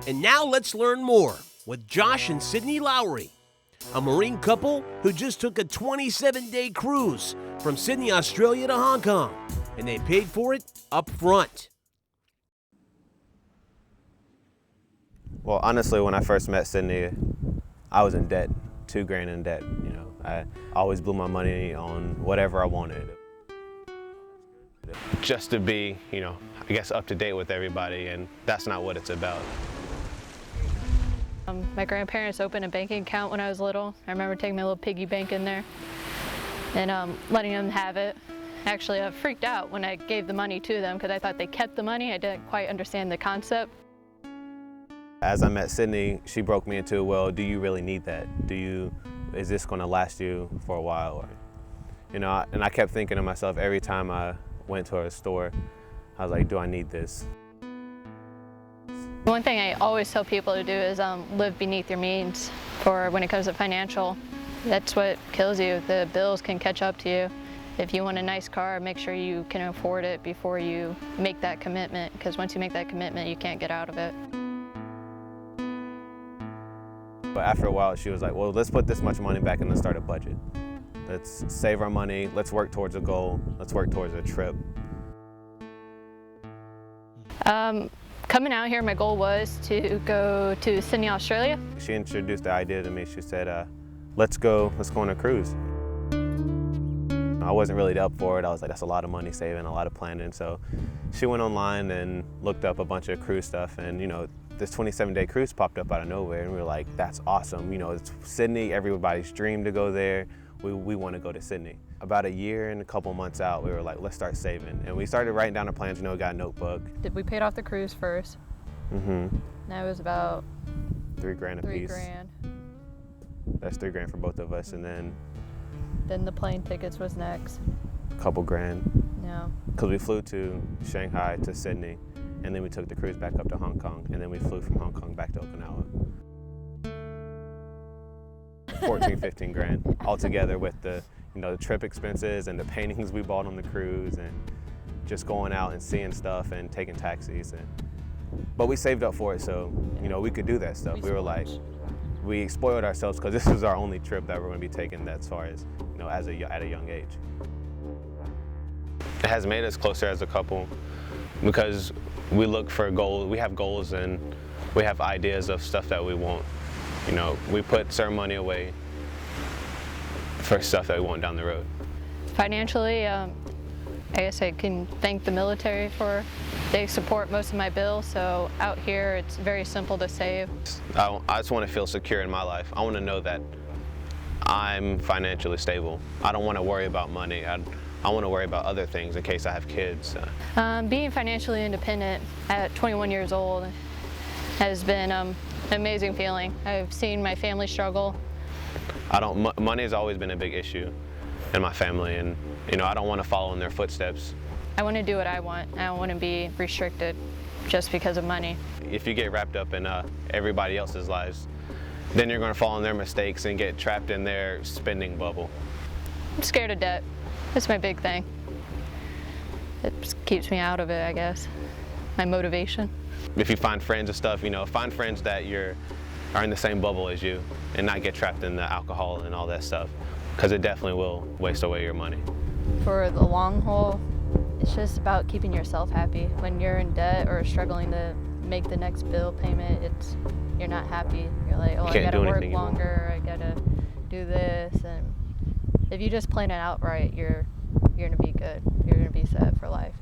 And now let's learn more with Josh and Sydney Lowery, a Marine couple who just took a 27-day cruise from Sydney, Australia to Hong Kong, and they paid for it up front. Well, honestly, when I first met Sydney, I was in debt, $2,000 in debt. I always blew my money on whatever I wanted. Just to be, I guess up to date with everybody, and that's not what it's about. My grandparents opened a banking account when I was little. I remember taking my little piggy bank in there and letting them have it. Actually, I freaked out when I gave the money to them because I thought they kept the money. I didn't quite understand the concept. As I met Sydney, she broke me into, well, do you really need that? Is this going to last you for a while? And I kept thinking to myself every time I went to a store, I was like, do I need this? One thing I always tell people to do is live beneath your means. For when it comes to financial, that's what kills you. The bills can catch up to you. If you want a nice car, make sure you can afford it before you make that commitment, because once you make that commitment, you can't get out of it. But after a while, she was like, well, let's put this much money back and let's start a budget. Let's save our money, let's work towards a goal, let's work towards a trip. Coming out here, my goal was to go to Sydney, Australia. She introduced the idea to me. She said, let's go on a cruise. I wasn't really up for it. I was like, that's a lot of money saving, a lot of planning. So she went online and looked up a bunch of cruise stuff, and this 27-day cruise popped up out of nowhere, and we were like, that's awesome. It's Sydney, everybody's dream to go there. We want to go to Sydney. About a year and a couple months out, we were like, let's start saving. And we started writing down our plans, we got a notebook. We paid off the cruise first. That was about $3,000 a piece. $3,000. That's $3,000 for both of us, and then the plane tickets was next. a couple grand. Yeah. Because we flew to Shanghai to Sydney, and then we took the cruise back up to Hong Kong, and then we flew from Hong Kong back to Okinawa. 14, 15 grand altogether with the trip expenses and the paintings we bought on the cruise and just going out and seeing stuff and taking taxis. But we saved up for it, so we could do that stuff. We were like, we spoiled ourselves because this is our only trip that we're going to be taking that's far as at a young age. It has made us closer as a couple because we look for goals. We have goals and we have ideas of stuff that we want. We put certain money away for stuff that we want down the road. Financially, I guess I can thank the military for they support most of my bills. So out here, it's very simple to save. I just want to feel secure in my life. I want to know that I'm financially stable. I don't want to worry about money. I want to worry about other things in case I have kids. Being financially independent at 21 years old has been an amazing feeling. I've seen my family struggle. Money has always been a big issue in my family, and I don't want to follow in their footsteps. I want to do what I want. I don't want to be restricted just because of money. If you get wrapped up in everybody else's lives, then you're going to fall in their mistakes and get trapped in their spending bubble. I'm scared of debt. That's my big thing. It just keeps me out of it, I guess. My motivation. If you find friends and stuff, find friends that are in the same bubble as you and not get trapped in the alcohol and all that stuff, because it definitely will waste away your money. For the long haul, it's just about keeping yourself happy. When you're in debt or struggling to make the next bill payment, you're not happy. You're like, oh, I gotta work longer, I gotta do this. And if you just plan it out right, you're gonna be good. You're gonna be set for life.